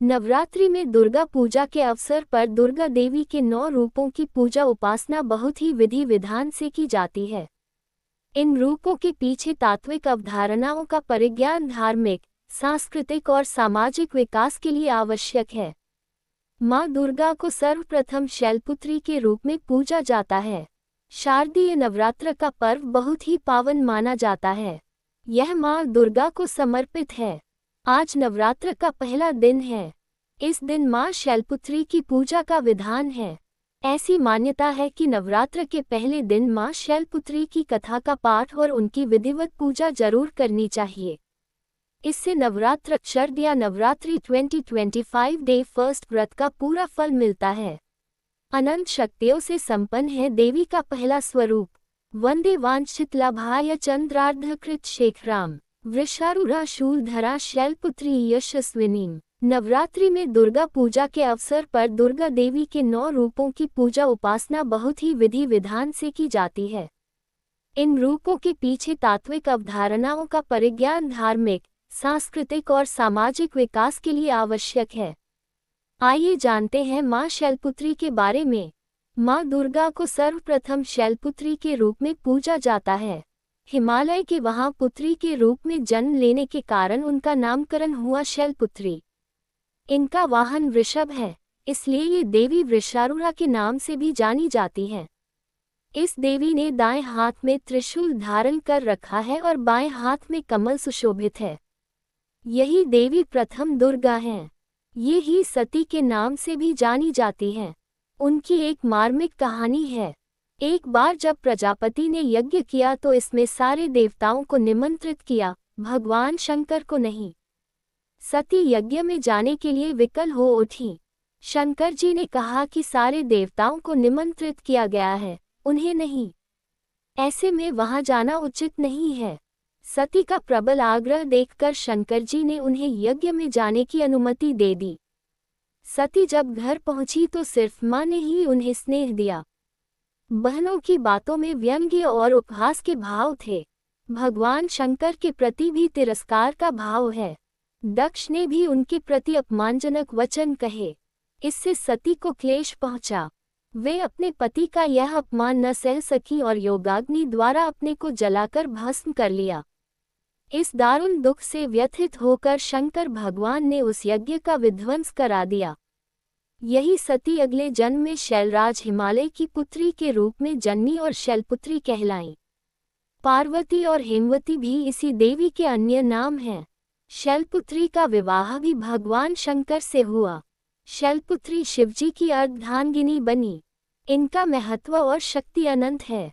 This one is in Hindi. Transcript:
नवरात्रि में दुर्गा पूजा के अवसर पर दुर्गा देवी के 9 रूपों की पूजा उपासना बहुत ही विधि विधान से की जाती है। इन रूपों के पीछे तात्विक अवधारणाओं का परिज्ञान धार्मिक, सांस्कृतिक और सामाजिक विकास के लिए आवश्यक है। माँ दुर्गा को सर्वप्रथम शैलपुत्री के रूप में पूजा जाता है। शारदीय नवरात्र का पर्व बहुत ही पावन माना जाता है। यह माँ दुर्गा को समर्पित है। आज नवरात्र का पहला दिन है। इस दिन माँ शैलपुत्री की पूजा का विधान है। ऐसी मान्यता है कि नवरात्र के पहले दिन माँ शैलपुत्री की कथा का पाठ और उनकी विधिवत पूजा जरूर करनी चाहिए। इससे नवरात्र शरद या नवरात्रि 2025 डे फर्स्ट व्रत का पूरा फल मिलता है। अनंत शक्तियों से संपन्न है देवी का पहला स्वरूप। वंदे वांछित लाभाय चंद्रार्धकृत शेखराम वृषारूढ़ा शूलधरा शैलपुत्री यशस्विनीम। नवरात्रि में दुर्गा पूजा के अवसर पर दुर्गा देवी के 9 रूपों की पूजा उपासना बहुत ही विधि विधान से की जाती है। इन रूपों के पीछे तात्विक अवधारणाओं का परिज्ञान धार्मिक, सांस्कृतिक और सामाजिक विकास के लिए आवश्यक है। आइए जानते हैं माँ शैलपुत्री के बारे में। माँ दुर्गा को सर्वप्रथम शैलपुत्री के रूप में पूजा जाता है। हिमालय के वहाँ पुत्री के रूप में जन्म लेने के कारण उनका नामकरण हुआ शैलपुत्री। इनका वाहन वृषभ है, इसलिए ये देवी वृषारूढ़ा के नाम से भी जानी जाती है। इस देवी ने दाएं हाथ में त्रिशूल धारण कर रखा है और बाएं हाथ में कमल सुशोभित है। यही देवी प्रथम दुर्गा हैं। ये ही सती के नाम से भी जानी जाती हैं। उनकी एक मार्मिक कहानी है। एक बार जब प्रजापति ने यज्ञ किया तो इसमें सारे देवताओं को निमंत्रित किया, भगवान शंकर को नहीं। सती यज्ञ में जाने के लिए विकल हो उठी। शंकर जी ने कहा कि सारे देवताओं को निमंत्रित किया गया है, उन्हें नहीं। ऐसे में वहां जाना उचित नहीं है। सती का प्रबल आग्रह देखकर शंकर जी ने उन्हें यज्ञ में जाने की अनुमति दे दी। सती जब घर पहुंची तो सिर्फ मां ने ही उन्हें स्नेह दिया। बहनों की बातों में व्यंग्य और उपहास के भाव थे। भगवान शंकर के प्रति भी तिरस्कार का भाव है। दक्ष ने भी उनके प्रति अपमानजनक वचन कहे। इससे सती को क्लेश पहुंचा। वे अपने पति का यह अपमान न सह सकी और योगाग्नि द्वारा अपने को जलाकर भस्म कर लिया। इस दारुण दुख से व्यथित होकर शंकर भगवान ने उस यज्ञ का विध्वंस करा दिया। यही सती अगले जन्म में शैलराज हिमालय की पुत्री के रूप में जन्मी और शैलपुत्री कहलाईं। पार्वती और हेमवती भी इसी देवी के अन्य नाम हैं। शैलपुत्री का विवाह भी भगवान शंकर से हुआ। शैलपुत्री शिवजी की अर्धांगिनी बनी। इनका महत्व और शक्ति अनंत है।